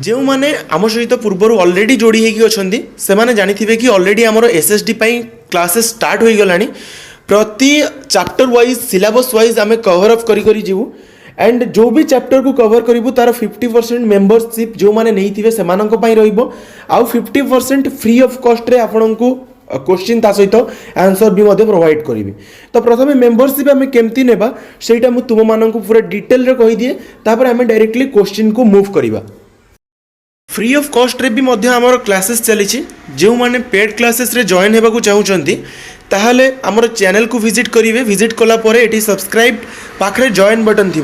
जो मैंने आम सहित पूर्वर ऑलरेडी जोड़ी होगी अच्छा से मैंने जानी कि ऑलरेडी आमर एसएसडी क्लासेस स्टार्ट हो गलानी प्रति चैप्टर वाइज सिलेबस वाइज आम कवर अप करी जीवु एंड जो भी चैप्टर को कवर करूँ तार 50% मेंबरशिप जो मैंने नहीं थे से आउ 50% फ्री ऑफ कॉस्ट रे आपन को क्वेश्चन ता सहित आंसर भी प्रोवाइड करी। तो प्रथम मेंबरशिप आम केमती नेबा सेटा मु तुम मानन को पूरा डिटेल रे कहि दिए तापर आम डायरेक्टली क्वेश्चन को मूव करिबा। फ्री ऑफ कॉस्ट रे भी मध्य आमर क्लासेस चली जो मैंने पेड क्लासेस रे जॉइन होगा चाहूँगी ताहले आमर चैनल को विजिट करेंगे। विजिट कलापर ये सब्सक्राइब पाखे जॉइन बटन थी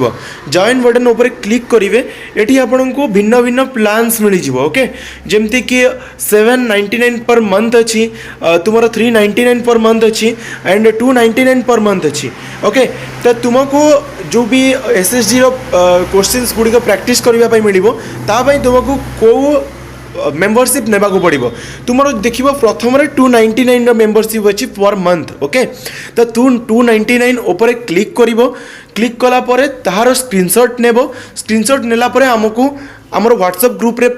जॉइन बटन उपर क्लिक करेंगे ये आपन को भिन्न भिन्न प्लान्स मिल जाव। ओके जमती कि 799 पर मंथ अच्छी तुम 399 पर मंथ अच्छी एंड 299 पर मंथ अच्छी। ओके तो तुमको जो भी एसएसडी क्वेश्चंस गुड़िक प्रैक्टिस करने मिल तुमको कौ मेंबरशिप नेबा को पड़ो तुम देख प्रथम 299 मेंबरशिप अच्छी पर मंथ। ओके तो 299 उपर क्लिक कर क्लिक कलापर तार स्क्रीनशॉट नेब स्क्रीनशॉट नेला परे आमको आमर व्हाट्सएप ग्रुप रे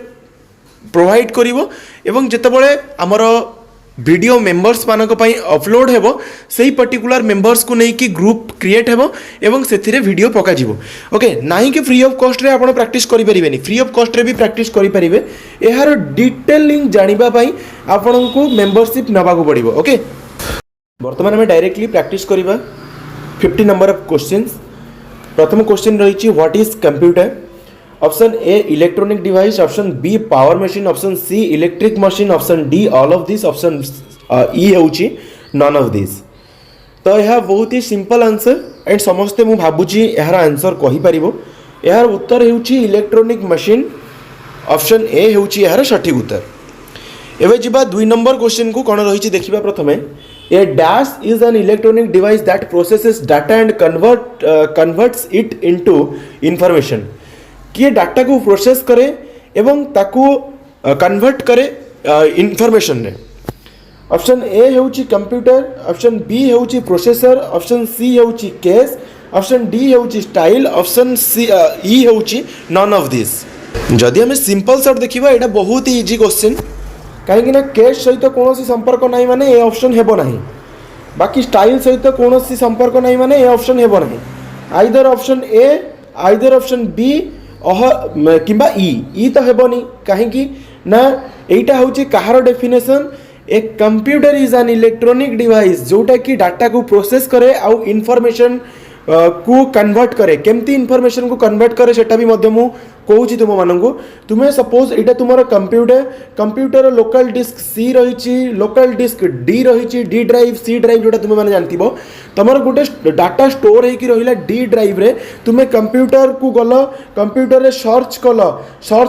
प्रोवाइड करिवो एवं जेतेबेले आमर वीडियो मेंबर्स मानक पई अपलोड हेबो सेही पर्टिकुलर मेंबर्स को नहीं कि ग्रुप क्रिएट हेबो एवं सेथिरे वीडियो पका जिवो। ओके नाही कि फ्री ऑफ कॉस्ट रे आपण प्रैक्टिस करि परिबेनी फ्री ऑफ कॉस्ट रे भी प्रैक्टिस करि परिबे एहार डिटेलिंग जानिबा पई आपण को मेंबरशिप नबा को पड़िबो। ओके वर्तमान में डायरेक्टली प्रैक्टिस करिबा 50 नंबर ऑफ क्वेश्चंस। प्रथम क्वेश्चन रही what is computer. Option A electronic device, option B power machine, option C electric machine, option D all of this, option E होची नन ऑफ दिस। तो यह बहुत ही simple answer and समस्ते मु भाबुची यार answer कहि परिबो। यार उत्तर हेउची इलेक्ट्रॉनिक मशीन ऑप्शन ए हेउची यार सठिक उत्तर। एबे जिबा 2 नंबर क्वेश्चन को कोन रहिची देखिबा। प्रथमे A dash is an electronic device that processes data and converts it into information. किए डाटा को प्रोसेस करे एवं ताकू कन्वर्ट करे इंफॉर्मेशन रे। ऑप्शन ए होची कंप्यूटर, ऑप्शन बी होची प्रोसेसर, ऑप्शन सी होची केस, ऑप्शन डी होची स्टाइल, ऑप्शन सी ई होची नन ऑफ दिस। जदि हमें सिंपल शॉर्ट देखिबा एटा बहुत ही इजी क्वेश्चन कहीं ना केस सहित कौन संपर्क नहीं माने ए ऑप्शन हेबो नहीं, बाकी स्टाइल सहित कौन संपर्क नहीं माने ए ऑप्शन हेबो नहीं। Either option A either option B किंबा ई तो हेबनी कहीं ना एटा होची कहार definition a computer is an electronic device जोटा कि डाटा को प्रोसेस करे आउ इनफॉरमेशन को कन्वर्ट करे। केमती इनफॉरमेशन को कन्वर्ट करे सेटा भी मध्य मु कहूँ तुम मानू। तुम्हें सपोज यहाँ तुम कंप्यूटर लोकल डिस्क सी रही, लोकल डिस्क डी रही, डी ड्राइव सी ड्राइव जोटा तुम मैंने जानती तुम गोटे डाटा स्टोर होगी रहा डी ड्राइव रे तुम्हें कंप्यूटर को गल कंप्यूटर रे सर्च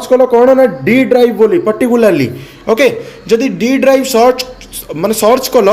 कल कौन ना डी ड्राइव बोली पर्टिकुलाली। ओके जदि डी ड्राइव माने सर्च कल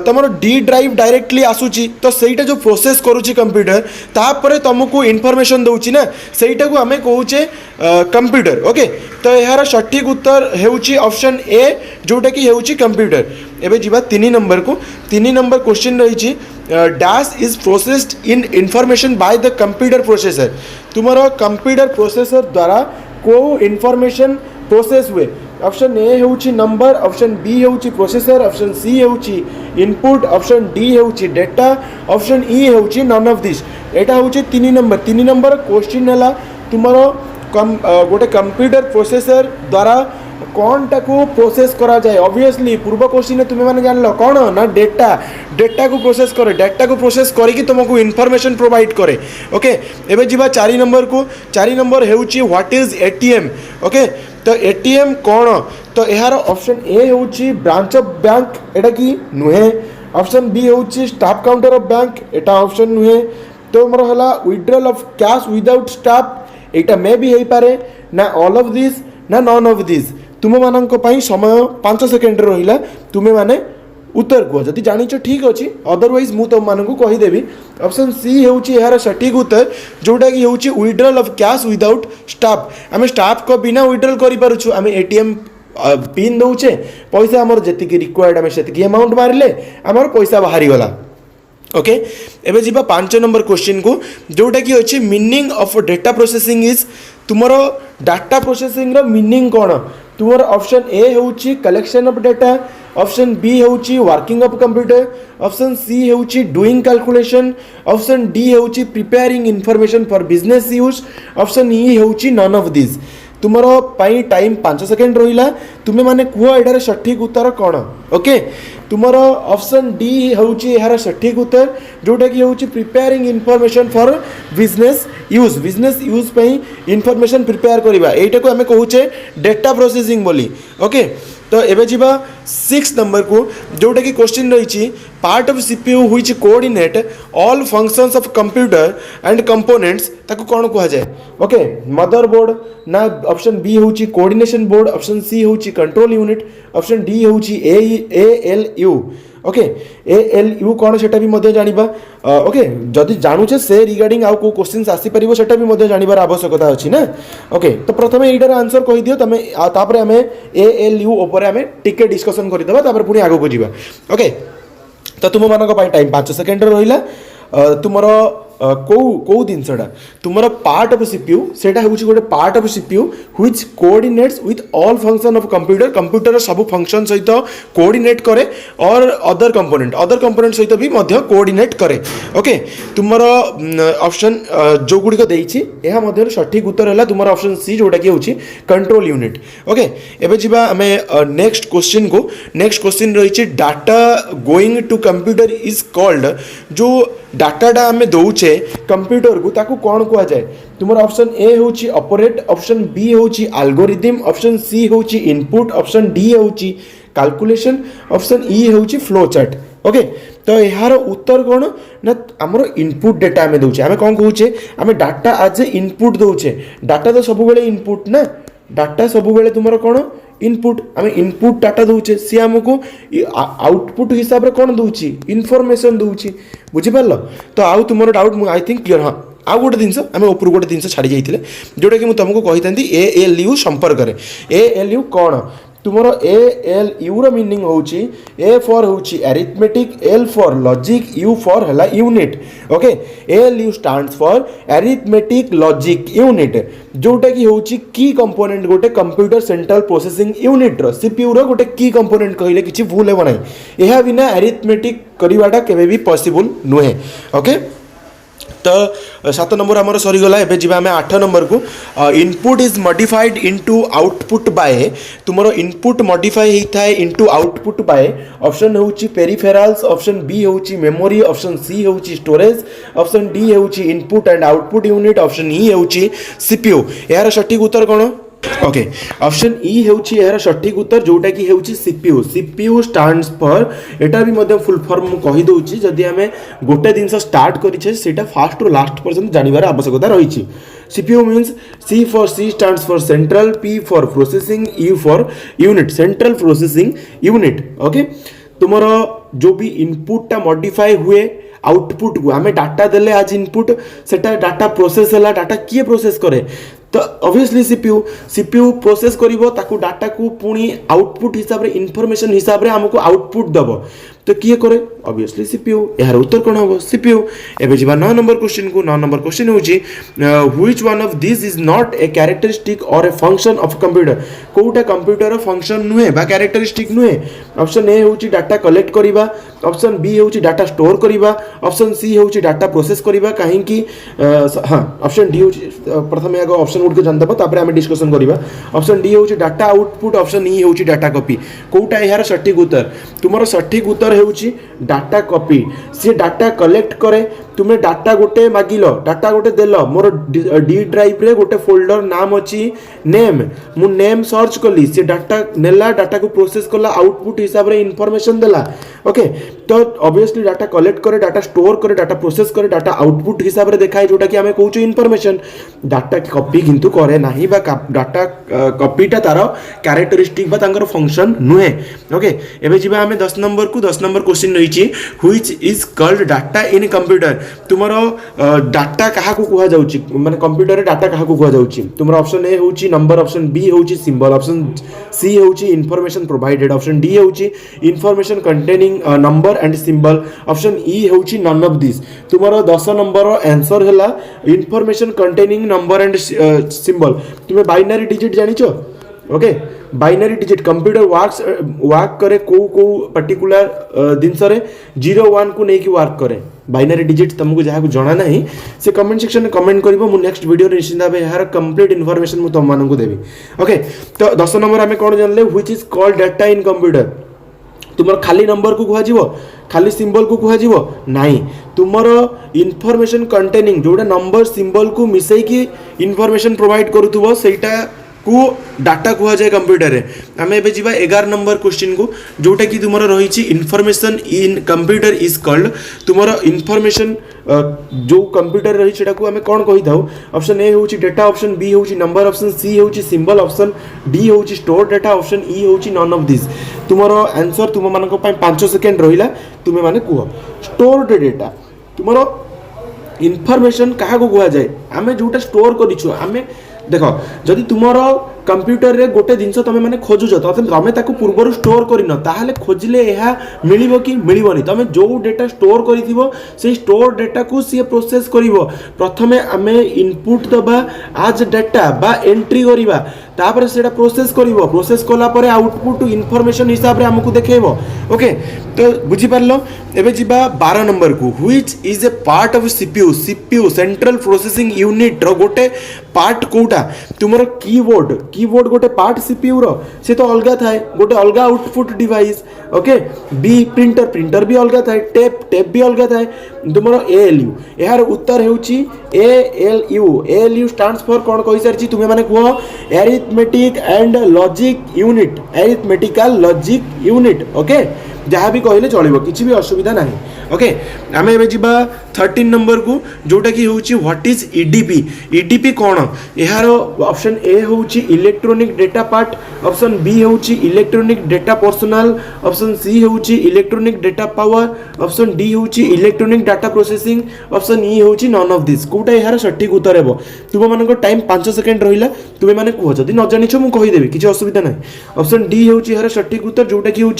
तुम डी ड्राइव डायरेक्टली आसूची तो सहीटा जो प्रोसेस करुच्ची कंप्यूटर तापर तुमको इनफॉरमेशन दौची ना सहीटा को आम कहूचे कंप्यूटर। ओके तो यार सठिक उत्तर हेउची ऑप्शन ए जोटा कि हेउची कंप्यूटर। एबे जीवा 3 नंबर को। 3 नंबर क्वेश्चन रही dash is processed in information by the computer processor. तुम्हारा कंप्यूटर प्रोसेसर द्वारा को इनफॉरमेशन प्रोसेस हुए। ऑप्शन ए होची नंबर, ऑप्शन बी होची प्रोसेसर, ऑप्शन सी होची इनपुट, ऑप्शन डी होची डेटा, ऑप्शन ई होची नन ऑफ दिस। एटा होची 3 नंबर। 3 नंबर क्वेश्चन हला तुम्हारा गोटे कंप्यूटर प्रोसेसर द्वारा कौन टाको प्रोसेस करा जाए। ऑब्वियसली पूर्व क्वेश्चन तुम्हें मैंने जान लो कौन ना डेटा को प्रोसेस करे, डेटा को प्रोसेस करके तुमको इनफॉरमेशन प्रोवाइड करे। ओके एबे जीवा 4 नंबर को। 4 नंबर हेउची व्हाट इज एटीएम। ओके तो एटीएम कौन तो यार ऑप्शन ए होची ब्रांच ऑफ बैंक एटा की नुहे, ऑप्शन बी होची staff counter of bank Etah option नुहे। तो मोर हला withdrawal of cash without staff एटा मे भी हेई पारे ना ऑल ऑफ दिस ना नन ऑफ दिस। तुम मानक पई समय 5 सेकेंड रहिला तुमे माने उत्तर कह जदि जानिछ ठीक अच्छी अदरवाइज मु तुम मानक कहीदेवी। ऑप्शन सी होची यार सठिक उत्तर जोटा कि होची withdrawal of cash without staff. आम स्टाफ को बिना विड्रॉल करि पारुछु आम एटीएम पिन दौचे पैसा आमर जेतिकी रिक्वायर्ड आम सेतिकी अमाउंट मारिले आमर पैसा बाहरी गला। ओके एबे जीवा 5 नंबर क्वेश्चन को जोटा कि अच्छी meaning of data processing is तुमरो डाटा प्रोसेसिंग रो मीनिंग कौन तुमर ऑप्शन ए होची collection of data option B होची working of computer option C होची डूइंग कैलकुलेशन ऑप्शन डी होची preparing information for business use option E होची none of this तुमर पाई टाइम 5 सेकेंड रहिला तुमे माने कुह एटार सठिक उत्तर कौन ओके तुमर ऑप्शन डी होची यार सठिक उत्तर जोटा कि होची preparing information for business use पई इंफॉर्मेशन प्रिपेयर करबा एटा को हमें कहूचे डेटा प्रोसेसिंग बोली ओके तो एबे जीवा 6 नंबर को जोटा कि क्वेश्चन रही part of CPU which coordinate all functions of computer and components ताको कौन कहा जाए ओके मदरबोर्ड ना ऑप्शन बी होची कोऑर्डिनेशन बोर्ड ऑप्शन सी होची कंट्रोल यूनिट ऑप्शन डी होची एएलयू ओके एएलयू कौन सेटा भी मध्य जानिबा ओके जदि जानुचे से रिगार्डिंग आउ को क्वेश्चंस आसी परिबो सेटा भी मध्य जानिबार आवश्यकता अछि ना ओके तो प्रथमे एटार आंसर कहि दियो तमे तापर हमें एएलयू ऊपर हमें टिके डिस्कशन करि देबा तापर पुनी आगो को जिबा ओके तो तुम मानक टाइम 5 सेकेंड रहिला तुमर कौ जिनसटा तुमर पार्ट ऑफ सीपीयू सेटा होची गोटे part of CPU which coordinates with all function of computer सब फंक्शन सहित कोऑर्डिनेट करे और अदर कंपोनेंट सहित भी मध्य कोऑर्डिनेट करे ओके तुमर ऑप्शन जो गुडिक देइछि एहा मध्य सठिक उत्तर हैला तुमर ऑप्शन सी जोटा कि होची कंट्रोल यूनिट ओके एबे जिबा हमें नेक्स्ट क्वेश्चन रही data going to computer is called जो डाटाटा आम दौचे कंप्यूटर को ताकू कौन कह जाए तुम ऑप्शन ए होची ऑपरेट ऑप्शन बी होची एल्गोरिदम ऑप्शन सी होची इनपुट ऑप्शन डी होची कैलकुलेशन ऑप्शन ई होची फ्लो चार्ट ओके तो यार उत्तर कौन ना आमर इनपुट डेटा आम दौचे आम कौन कहूचे आम डाटा आज ए इनपुट दौचे डाटा तो सब इनपुट ना डाटा सब तुम कौन इनपुट आम इनपुट डाटा दौचे सी आमको आउटपुट हिसाब से कौन दौची इनफॉरमेशन दौची बुझिपार तो आउ तुम डाउट आई थिंक क्लियर हाँ आउ गोटे जिनस आम ऊपर गोटे जिनस छाड़ी जाइए जोटा कि तुमको कही था एएलयू संपर्क में एएलयू कौन तुमर एएलयू रो मीनिंग होची ए फॉर होची arithmetic L for logic U for हला unit okay ALU stands for arithmetic logic unit जोटा कि होची की कंपोनेंट गोटे कंप्यूटर सेंट्रल प्रोसेसिंग यूनिट रो सीपीयू रो गोटे की कंपोनेंट कहले किछि भूल हेबो नै एहा बिना अरिथमेटिक करिवाटा केबे भी पॉसिबल नुहे ओके तो 7 नंबर आमर सरीगला एबे जीवा आम 8 नंबर को input is modified into output by तुमर इनपुट मॉडिफाई होता है इनटू आउटपुट बाय ऑप्शन होची पेरिफेरल्स ऑप्शन बी होची मेमोरी ऑप्शन सी होची स्टोरेज ऑप्शन डी होची input and output unit option E होची सीपीयू यार सठिक उत्तर कौन ओके ऑप्शन ई होची यार सठिक उत्तर जोटा कि होची सीपीयू स्टैंड्स फॉर एटा भी मध्य फुल फॉर्म कहि दोची जदि हमें गोटे दिन स्टार्ट करिछे सेटा फास्ट टू लास्ट पर्यंत जानिबार आवश्यकता रहिछि CPU means C stands for central P for processing U for unit central processing unit okay तुमर जो भी इनपुट टा मॉडिफाई हुए आउटपुट को आम डाटा देले आज इनपुट सेटा डाटा प्रोसेस है डाटा किए प्रोसेस करे तो ऑब्वियसली सीपीयू प्रोसेस करिवो ताकू डाटा को पुणी आउटपुट हिसाब रे इनफॉरमेशन हिसाब रे हमको आउटपुट दबो तो किए करे ऑब्वियसली सीपीयू यार उत्तर कौन हम सीपीयू एबे जीवा 9 नंबर क्वेश्चन को 9 नंबर क्वेश्चन होची which one of this is not a characteristic और ए फंक्शन ऑफ कंप्यूटर कोटा कंप्यूटर फंक्शन नुहे बा कैरेक्टरिस्टिक नुहे ऑप्शन ए होची डाटा कलेक्ट करिबा ऑप्शन बी होची डाटा स्टोर करिबा ऑप्शन सी होची डाटा प्रोसेस करिबा काहे कि हां ऑप्शन डी होची प्रथमे आगो ऑप्शन गुड के जानदबो तापर हम डिस्कशन करिबा ऑप्शन डी होची डाटा आउटपुट ऑप्शन ई होची डाटा कॉपी कोटा यार सठिक उत्तर तुमरो सठिक उत्तर होची data copy C data collect करे तुमे डाटा गोटे मागिलो डाटा गोटे देलो मोर डी ड्राइव रे गोटे फोल्डर नाम अछि नेम मु नेम सर्च कली से डाटा नेला डाटा को प्रोसेस कला आउटपुट हिसाब रे इंफॉर्मेशन देला ओके तो ऑब्वियसली डाटा कलेक्ट करे डाटा स्टोर करे डाटा प्रोसेस करे डाटा आउटपुट हिसाब रे देखाय जोटा कि हमें कहूछु इंफॉर्मेशन डाटा कॉपी किंतु करे नाही बा डाटा कॉपीटा तार कैरेक्टरिस्टिक बा तांकर फंक्शन नुहे ओके एबे जिबा हमें 10 नंबर क्वेश्चन रहिछि which is called data in computer तुमरो डाटा कहा को कुहा जाउछि माने कंप्यूटर रे डाटा कहा को कुहा जाउछि तुमरो ऑप्शन ए होछि नंबर ऑप्शन बी होछि सिंबल ऑप्शन सी होछि इंफॉर्मेशन प्रोवाइडेड ऑप्शन डी होछि information containing containing number and symbol option E होची नन ऑफ दिस तुम्हारा 10 नंबर आंसर हैला information containing number and symbol तुम्हें बाइनरी डिजिट जानिछो okay binary digit computer work करे को particular जिनस 0-1 को लेकिन वर्क करे बाइनरी डिजिट तुमको जहाँ जना ना से कमेंट सेक्शन में कमेंट कर नेक्स्ट वीडियो निश्चित भाव यार कंप्लीट इनफॉरमेशन मुझे तुम मानक देवी ओके तो 10 नंबर आम कौन जानले which is called data in computer तुम खाली नंबर को कह खाली सिंबल को कह नाई तुमर इनफॉरमेशन कंटेनिंग जोटा नंबर सिंबल को मिसैकी इनफॉरमेशन प्रोवाइड करूथुबो सेटा को डाटा कह जाए कंप्यूटर रे आम एबे जीवा 11 नंबर क्वेश्चन को जोटा कि तुमर रही information in computer is called तुमर इनफॉरमेशन जो कंप्यूटर रही सेटा को आम कौन कही था ऑप्शन ए होची डेटा ऑप्शन बी होची नंबर ऑप्शन सी होची सिंबल ऑप्शन डी होची स्टोर डेटा ऑप्शन ई होची नन ऑफ दिस तुमर आंसर तुम मानक 5 सेकेंड रहिला तुमे माने कुह स्टोर्ड डेटा तुमर इनफॉरमेशन क्या कह जाए आम जोटा स्टोर करिछु आम देख जदि तुमर कंप्यूटर रे गोटे जिनस तुम मैंने खोजुच तुम ताकू पूर्व स्टोर करन ताहले खोजिले यह मिलिबो कि मिलिबोनी तुम जो डेटा स्टोर करिथिबो से स्टोर डेटा को सी प्रोसेस करिवो प्रथमे आमे इनपुट दबा आज डेटा बा एंट्री करिवा तापर सेटा प्रोसेस करिवो प्रोसेस कला परे आउटपुट इनफॉरमेशन हिसाब रे हमकु देखेबो ओके तो बुझी पारलो एबे जिबा 12 नंबर को which is a part of CPU central processing unit रो गोटे पार्ट कोटा तुमरो कीबोर्ड गोटे पार्ट सीपीयू रो से तो अलगा थाए गोटे अलगा output device okay B printer भी अलगा थाए टेप भी अलगा थाए तुमरो एएलयू यार उत्तर हेउची एएलयू स्टैंड्स फॉर कोन कहि सारची तुमे माने कहो arithmetic and logic unit arithmetical logic unit okay जहाँ भी कहले चलो किसी भी असुविधा ना ओके आम ए 13 नंबर को जोटा कि हूँ व्हाट इज ईडीपी कौन यार ऑप्शन ए हूँ electronic data part option B हूँ electronic data personal option C हूँ electronic data power option D हूँ electronic data processing option E हूँ नन ऑफ दिस कोटा यार सठिक उत्तर है तुम मान टाइम 5 सेकेंड रहा तुम्हें मैंने कह जदि न जानिछ मुझे कहीदेवी किसी असुविधा ना ऑप्शन डी हूँ यार सठिक उत्तर जोटा कि हूँ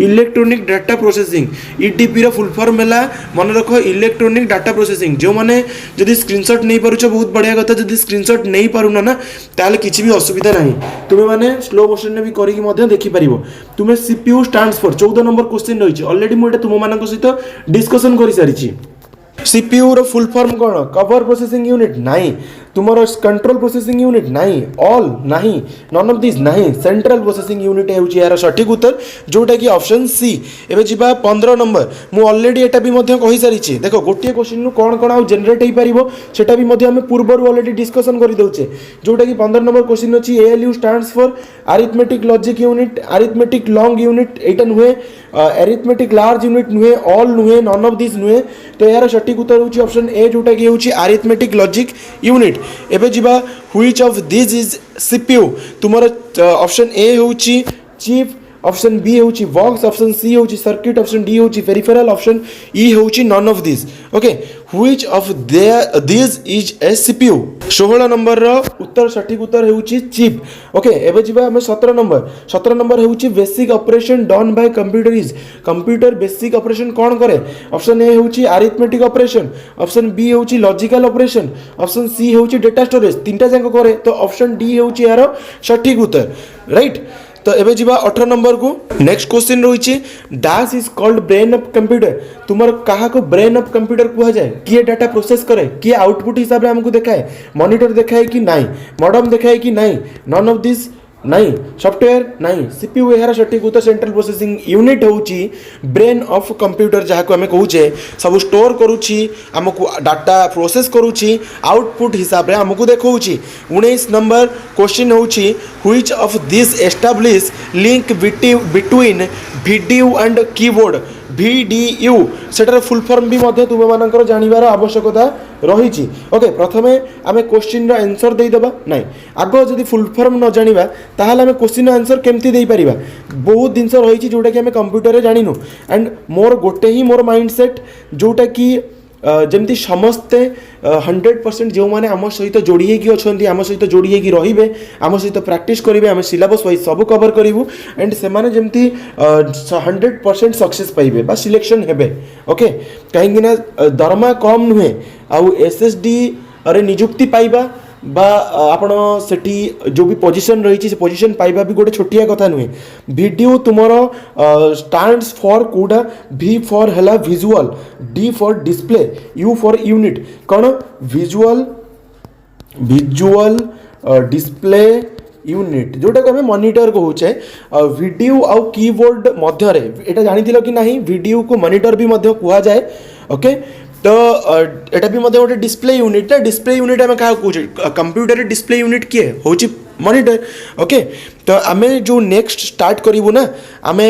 इलेक्ट्रोनिक डाटा प्रोसेसिंग ईडीपी रो फुल फॉर्म है मन रख इलेक्ट्रोनिक डाटा प्रोसेसिंग जो मैंने जदि स्क्रीनशॉट नहीं पारुछ बहुत बढ़िया कथा जदि स्क्रीनशॉट नहीं पारुना ना ताले किसी भी असुविधा नहीं तुम्हें माने स्लो मोशन में भी करिक मध्य देखि परिबो तुम्हें CPU stands for 14 number question रही ऑलरेडी मुझे तुम मानक सहित डिस्कशन कर सारी सीपीयू रो फुल फॉर्म कौन कवर प्रोसेसिंग यूनिट नहीं तुम्हारा कंट्रोल प्रोसेसिंग यूनिट नहीं ऑल नहीं नन ऑफ दिस नहीं सेंट्रल प्रोसेसिंग यूनिट है यार सठिक उत्तर जोटा कि ऑप्शन सी एबे जिबा 15 नंबर मु ऑलरेडी एटा भी मध्य कहि सारिछि देखो गोटे क्वेश्चन नु कोन कोन आ जनरेट होई परिबो सेटा भी मध्य हम पूर्वरु ऑलरेडी डिस्कशन करि दउछे जोटा कि 15 नंबर क्वेश्चन अछि ALU stands for arithmetic logic unit arithmetic long unit एटा नुहे अरिथमेटिक लार्ज यूनिट नुहे ऑल नुहे नन ऑफ दिस नुहे तो यार सठिक उत्तर होछि ऑप्शन ए जोटा कि होछि अरिथमेटिक लॉजिक यूनिट एबे जिबा which of this is CPU तुमर ऑप्शन ए होछि चिप ऑप्शन बी होछि बॉक्स ऑप्शन सी होछि सर्किट ऑप्शन डी होछि पेरिफेरल ऑप्शन ई होछि none of this okay which of this is a CPU 16 number रो उत्तर सठिक उत्तर होछि चिप ओके एबे जिबा हम 17 नंबर होछि basic operation done by computer is computer basic operation कोन करे ऑप्शन ए होछि अरिथमेटिक ऑपरेशन ऑप्शन बी होछि लॉजिकल ऑपरेशन ऑप्शन सी होछि डेटा स्टोरेज तीनटा जाक करे तो ऑप्शन डी होछि यार सठिक उत्तर राइट तो एबे जिबा 18 नंबर को नेक्स्ट क्वेश्चन रही dash is called brain of computer तुमर कहा को ब्रेन ऑफ कंप्यूटर कहा जाए किए डाटा प्रोसेस करे किए आउटपुट हिसाब रे हमको देखाए मॉनिटर देखाए कि नहीं मॉडम देखाए कि नहीं नन ऑफ दिस नहीं सॉफ्टवेयर नहीं सीपीयू यार सठिक उत्तर सेंट्रल प्रोसेसिंग यूनिट होची ब्रेन ऑफ कंप्यूटर जहाँ को आम कहूचे सब स्टोर करुच्ची आमको डाटा प्रोसेस करुच्ची आउटपुट हिसाब रे आमको देखौची 19 नंबर क्वेश्चन होची which of this establish link between video and keyboard VDU सेटार फुल फॉर्म भी मध्य तुम मानकर जानिबार आवश्यकता रही ओके प्रथमे आम क्वेश्चन आंसर देदेबा ना आग जदि फुल फॉर्म न जानिबा ताहाले आम क्वेश्चन आंसर केमती दे परिबा बहुत जिनस रही जोटा कि आम कंप्यूटर रे जानिनु एंड मोर गोटे ही मोर माइंडसेट जोटा कि जमती समस्ते 100% जो मैंने आम सहित जोड़ी होगी अच्छा आम सहित जोड़ी होगी रे आम सहित प्रैक्टिस करेंगे आम सिलेबस वाइज सब कवर करूँ एंड से माने जमती 100% सक्सेस पाइबे बा सिलेक्शन हेबे ओके कहीं दरमा कम नुहे आउ एसएसडी रे नियुक्ति पाइबा बा आपण सेठी जो भी पोजीशन रही से पोजीशन पाइबा भी गोटे छोटिया कथा नुहे वीडियो तुमरो स्टैंड्स फॉर कोडा V फॉर हला visual D for display U for unit कौन विजुअल डिस्प्ले यूनिट जोटा को हमें मॉनिटर कहूचे वीडियो आउ कीबोर्ड मध्य रे एटा जानिथिलो कि नहीं वीडियो को मॉनिटर भी मध्य कुआ जाए ओके तो एटा भी मध्य गोटे डिस्प्ले यूनिट आम क्या कहे कंप्यूटर डिस्प्ले यूनिट किए हूँ मॉनिटर ओके तो आम जो नेक्स्ट स्टार्ट करूँ ना आम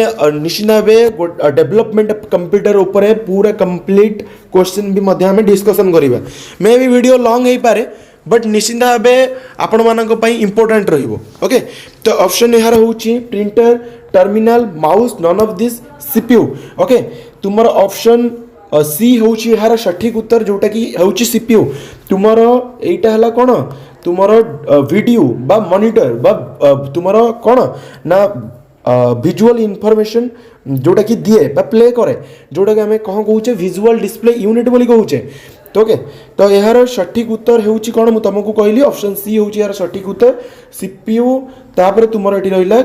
निश्चित भाव डेवलपमेंट कंप्यूटर ऊपर पूरा कंप्लीट क्वेश्चन भी मध्य आम डिस्कसन करवा मे भी वीडियो लॉन्ग हो पारे बट निश्चित भाव आपण मानक इंपोर्टेंट रहिबो ओके तो ऑप्शन यार हूँ printer terminal mouse none of this CPU okay तुमर ऑप्शन सी हूँ यार सठिक उत्तर जोटा कि हूँ सीपीयू तुमर एटा हला कौन तुमर वीडियो बा मॉनिटर बा तुमर कौन ना विजुअल इनफॉरमेशन जोटा कि दिए बा प्ले करे जोटा कि आम कौन कहूचे विजुअल डिस्प्ले यूनिट बोली कहूचे तो ओके तो यार सठिक उत्तर हूँ कौन मुझे तुमको कहली ऑप्शन सी हूँ यार सठिक उत्तर सीपीयू तापर तुमर ये रहा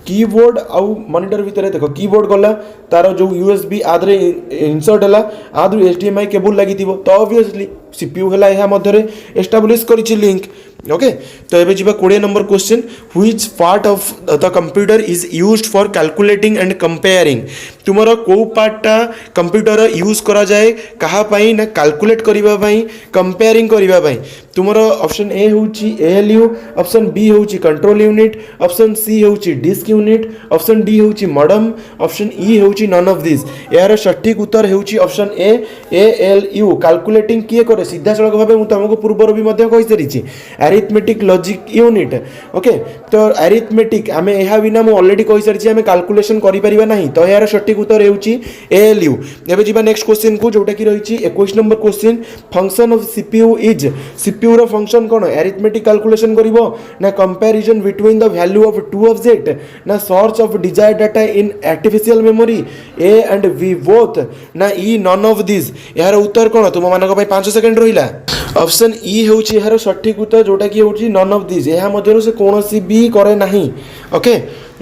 कीबोर्ड आउ मॉनिटर भितर देख कीबोर्ड गला तार जो यूएसबी आदरे इनसर्ट है आदि एचडीएमआई केबल लगी तो ऑब्वियसली सीपीयू है यह मध्य एस्टाब्लिश करिछि लिंक ओके तो ये जी 20 number question which part of the computer is used for calculating and comparing तुमर को पार्टा कंप्यूटर यूज करा जाए कहा पाई ना कैलकुलेट करिबा पाई कंपेयरिंग करिबा पाई तुमर ऑप्शन ए होची एएलयू ऑप्शन बी होची कंट्रोल यूनिट ऑप्शन सी होची डिस्क यूनिट ऑप्शन डी होची मॉडेम ऑप्शन ई होची नन ऑफ दिस यार सठिक उत्तर होची ऑप्शन ए एएलयू कैलकुलेटिंग किए करे सीधा सड़क भाव मुझे तुमको पूर्वर भी कही सारी अरिथमेटिक लॉजिक यूनिट ओके तो अरिथमेटिक आम यह बिना मुझे ऑलरेडी कही सारी आम कैलकुलेशन करिपरिबा नहीं तो यार सठिक उत्तर होची एएलयू एबे जीवा नेक्स्ट क्वेश्चन को जोटा कि रही 21 number question function of CPU is CPU रो फंक्शन कौन अरिथमेटिक कैलकुलेशन करिवो ना comparison between the value of two object ना search of desired data in artificial memory A and B both ना ई नन ऑफ दिस यार उत्तर कौन तुम मानक 5 सेकंड रहिला ऑप्शन ई होची यार सठिक उत्तर जोटा कि होची नन ऑफ दिस यह मध्यरु से कोनोसी भी करे नहीं ओके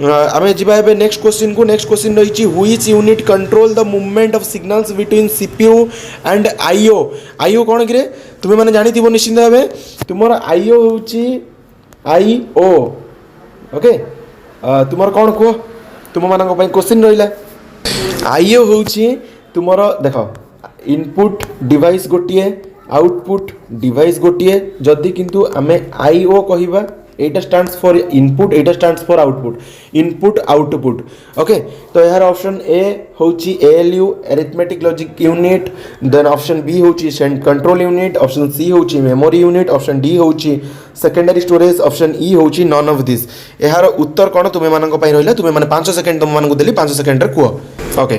आमे जिबा एबे नेक्स्ट क्वेश्चन रही which unit control the movement of signals between CPU and IO कौन कि तुम्हें मैंने जानी थी निश्चिंत भाव तुम आईओ होची आईओ ओके तुम कौन कह तुम मान क्वेश्चन रहा आईओ होची तुमर देख इनपुट डिवाइस गोटे आउटपुट डिवाइस गोटे जदि किंतु आमे आईओ कहवा एटा स्टैंड्स फॉर इनपुट एटा stands for input output okay तो यार ऑप्शन ए होची ALU arithmetic logic unit then option B होची कंट्रोल यूनिट ऑप्शन सी होची मेमोरी यूनिट ऑप्शन डी होची सेकेंडरी स्टोरेज ऑप्शन ई होची नन ऑफ दिस यार उत्तर कौन तुम्हें मानक पई रहिला तुम्हें माने 5 सेकंड तुम मानक देली 5 सेकंड रे कुह ओके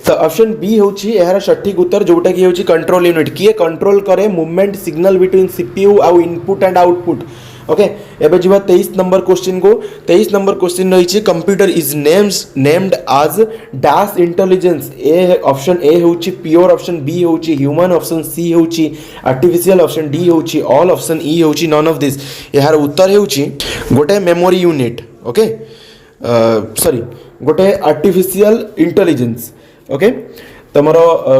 तो ऑप्शन बी होची यार सठिक उत्तर जोटा कि होची कंट्रोल यूनिट किए कंट्रोल करे मूवमेंट सिग्नल बिटवीन सीपीयू आउ इनपुट एंड आउटपुट ओके एबे जीवा 23 नंबर क्वेश्चन को 23 नंबर क्वेश्चन रही कंप्यूटर इज नेम्ड आज dash intelligence A option A होची प्योर ऑप्शन बी होची ह्यूमन ऑप्शन सी होची आर्टिफिशियल ऑप्शन डी होची ऑल ऑप्शन ई होची नन ऑफ दिस यार उत्तर होची गोटे मेमोरी यूनिट ओके सॉरी गोटे आर्टिफिशियल इंटेलिजेंस ओके तुम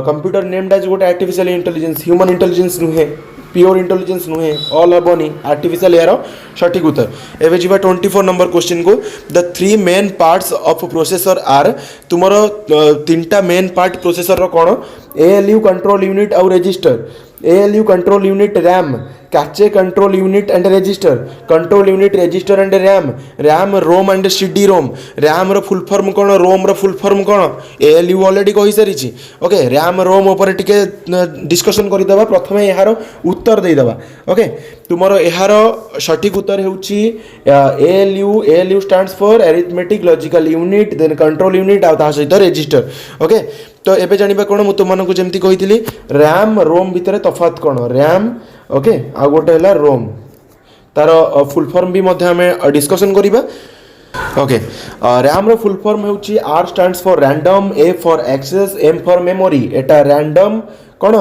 कंप्यूटर नेम्ड एज गोटे आर्टिफिशियल इंटेलिजेंस ह्यूमन इंटेलिजेंस नुहे प्योर इंटेलिजेंस नुहे ऑल हेनी आर्टिफिशियल यार सठिक उत्तर एवं जी 24 नंबर क्वेश्चन को the 3 main parts of processor are तुमर 3टा मेन पार्ट प्रोसेसर कौन एएलयू कंट्रोल यूनिट आउ register ALU control unit RAM cache control unit and register, control unit, register and RAM, ROM and CD-ROM, RAM रो full form कौन, ROM रो full form कौन, ALU already कहि सारी। Okay, RAM ROM ऊपर टिके discussion करदेवा, प्रथम यार उत्तर देदेवा। ओके, तुमर यार सठिक उत्तर होउची ALU stands for arithmetic logical unit, then control unit आ ता सहित रजिस्टर। ओके, तो एबे जानिबा कोन मु तुमनको जेमती कहितली रैम रोम भितर तफात कोन, रैम ओके आ गोटे हला रोम, तार फुल फॉर्म भी मध्ये हमें डिस्कशन करिबा। ओके, रैम रो फुल फॉर्म होउची R stands for random, A for access, M for memory. एटा रैंडम कोन,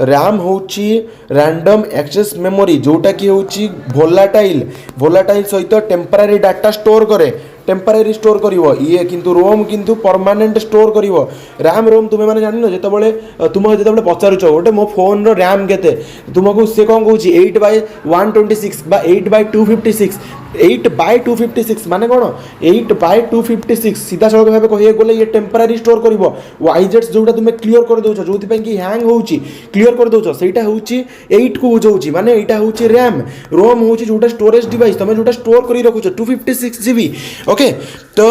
रैम होउची रैंडम एक्सेस मेमोरी, जोटा कि होउची वोलाटाइल सहित टेम्पररी डाटा स्टोर करे, टेम्पररी स्टोर करिवो। ये किंतु रोम किंतु परमानेंट स्टोर करिवो। रैम रोम तुमे माने जानिनो, जेतबेले तुम जेतबेले पचारुछ गोटे मो फोन रो रैम केते, तुमको से कोन कहूची 8/126 बा 8/256, 8/256 माने कोन 8/256 सीधा सड़क भाबे कहिए गले ये टेम्पररी स्टोर करिवो। वाइजेट्स जोटा तुमे क्लियर कर दोछ, जोथि पई कि हैंग होउची क्लियर कर दोछ, सेटा होउची 8 को बुझौची, माने एटा होउची रैम। रोम होउची जोटा स्टोरेज डिवाइस, तुमे जोटा स्टोर करी रखुछ 256 GB। ओके, तो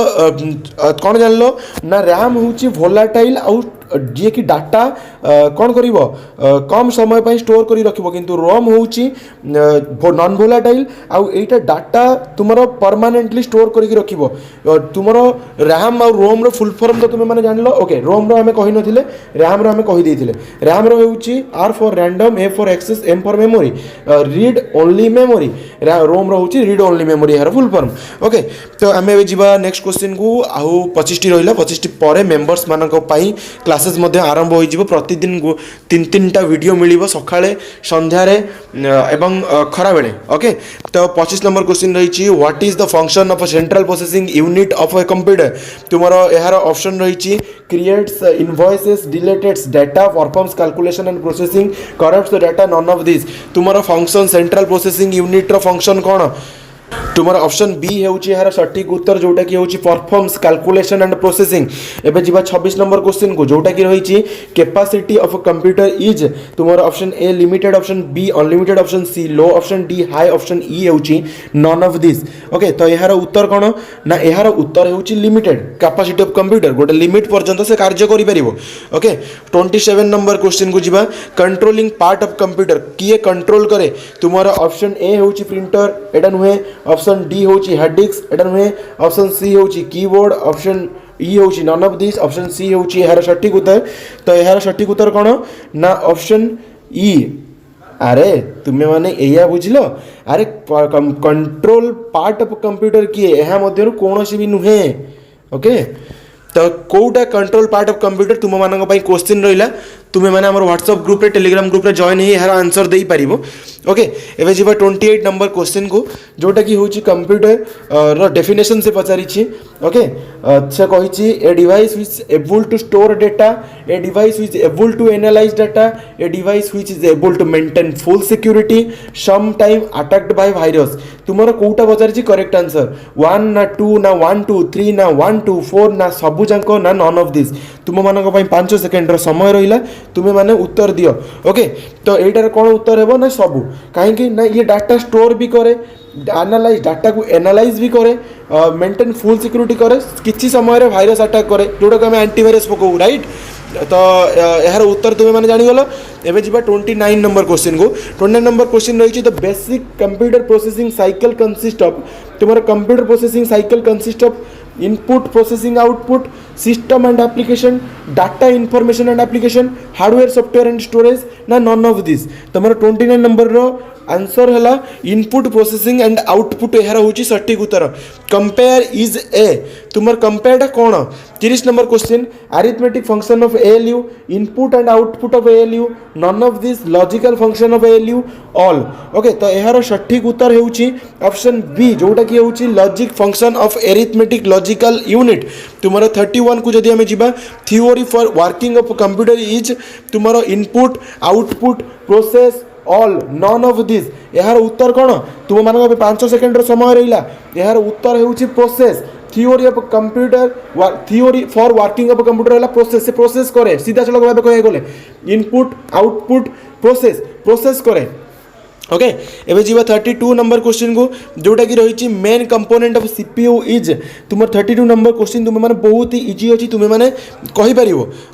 कौन जान लो ना, रैम होउची वोलाटाइल आउ जी कि डाटा कौन करिवो कम समय पर स्टोर करी रखिबो, किंतु रोम होउची नॉन वोलाटाइल आउ एटा डाटा तुमरो परमानेंटली स्टोर करी रखिबो। तुमरो रैम और रोम रो फुल फॉर्म तो तुमे माने जान लो। ओके, रोम रो हमें कहि नथिले, रैम रो हमें कहि देथिले। रैम रो होउची R for random, A for access, M for memory, read only memory. ROM रो होउची रीड ओनली मेमोरी यार फुल फॉर्म। ओके, तो हमें जिबा नेक्स्ट क्वेश्चन को। आउ 25 टी रहिला, 25 टी परे मेंबर्स मानक पई क्लासेस मध्य आरंभ हो जिवो। प्रतिदिन 3-3टा वीडियो मिलिबो, सखाळे संध्यारे एवं खरा बेले। ओके, तो 25 नंबर क्वेश्चन रही, what is the function of a central processing unit of a computer. तुमरो यार ऑप्शन रही, creates invoices, deleteds data, performs calculation and processing, corrupts the data, none of this. तुमरो function central processing unit रो function कोन, तुमर option B होउची यार सटीक उत्तर, जोटा कि होउची परफॉर्म्स कैलकुलेशन एंड प्रोसेसिंग। एबे जिबा 26 नंबर क्वेश्चन को, जोटा कि रही capacity of a computer is, तुमर option A limited, option B unlimited, option C low, option D high, option E होउची नन ऑफ दिस। ओके, तो यार उत्तर कोन ना, यार उत्तर होउची लिमिटेड। कैपेसिटी ऑफ कंप्यूटर गोटे लिमिट पर्यंत से कार्य करि परिबो। ओके, 27 नंबर क्वेश्चन को जिबा, कंट्रोलिंग पार्ट ऑफ कंप्यूटर किए कंट्रोल करे। तुमर ऑप्शन ए होउची प्रिंटर, एटा नुहे। ऑप्शन डी होची हार्ड डिस्क, एटा नुहे। ऑप्शन सी होची कीबोर्ड, ऑप्शन ई होची none of this, option C होची यार सटीक उत्तर। तो यार सटीक उत्तर कोन ना, ऑप्शन ई। अरे तुम्हें माने एया बुझिलो, अरे कंट्रोल पार्ट ऑफ कंप्यूटर किए एहा मध्यरु कोनोसी भी नुहे। ओके, तो कोटा कंट्रोल पार्ट ऑफ कंप्यूटर तुम मानक पई क्वेश्चन रहिला। तुम्हें मैंने हमारे व्हाट्सएप ग्रुप रे टेलीग्राम ग्रुप रे जॉइन ही यार आंसर दे पारिबो। ओके, एबे जिबा 28 नंबर क्वेश्चन को, जोटा कि होची कंप्यूटर रो डेफिनेशन से पचारी छी। ओके, से कहि छी a device which able to store data, a device which able to analyse data, a device which is able to maintain full security, some time attacked by virus. तुमरो कोटा पचारी छी correct answer 1 ना 2 ना 1 2 3 ना 1 2 4 ना सबु जांको ना नन ऑफ दिस। तुम मानक पई 5 सेकंड रो समय रहिला, तुम्हें माने उत्तर दियो। ओके, तो एटार कौन उत्तर हेबो ना सबू, कहीं ना ये डाटा स्टोर भी करे, एनालाइज डाटा को एनालाइज भी करे, मेंटेन फुल सिक्योरिटी करे, किसी समय रे वायरस अटैक करे, जोटा को हमें एंटीवायरस पकाऊ, राइट। तो यार उत्तर तुम्हें मैंने जानीगल। एवं जी 29 नंबर क्वेश्चन को, 29 नंबर क्वेश्चन रही, the basic computer processing cycle consist of. तुम्हारा computer processing cycle consist of input processing output, system and application, data information and application, hardware software and storage ना none of this. तुम्हारा 29 number रो answer है input processing and output. यार हूँ सठिक उत्तर। Compare is a, तुम compare कौन। 30 number question, arithmetic function of ALU, input and output of ALU, none of this, logical function of ALU, all. Okay, तो यार सठिक उत्तर होउची ऑप्शन बी, जोटा कि होउची logic function of arithmetic logical unit. तुम्हारा 31 को जदि हमें जीवा, theory for working of computer is तुम्हारा input output process all none of this. यार उत्तर कौन, तुम मान 5 सेकेंड समय रहा। यार उत्तर होउची process. Theory of computer, theory for working of computer है प्रोसेस, से प्रोसेस करे। सीधा सड़क भाव कह गले इनपुट आउटपुट प्रोसेस, प्रोसेस करे। ओके एबे जीवा 32 नंबर क्वेश्चन को जोटा कि रही main component of CPU is तुम 32 नंबर क्वेश्चन तुम मैंने बहुत ही इजी अच्छी तुम्हें मैंने कहीपर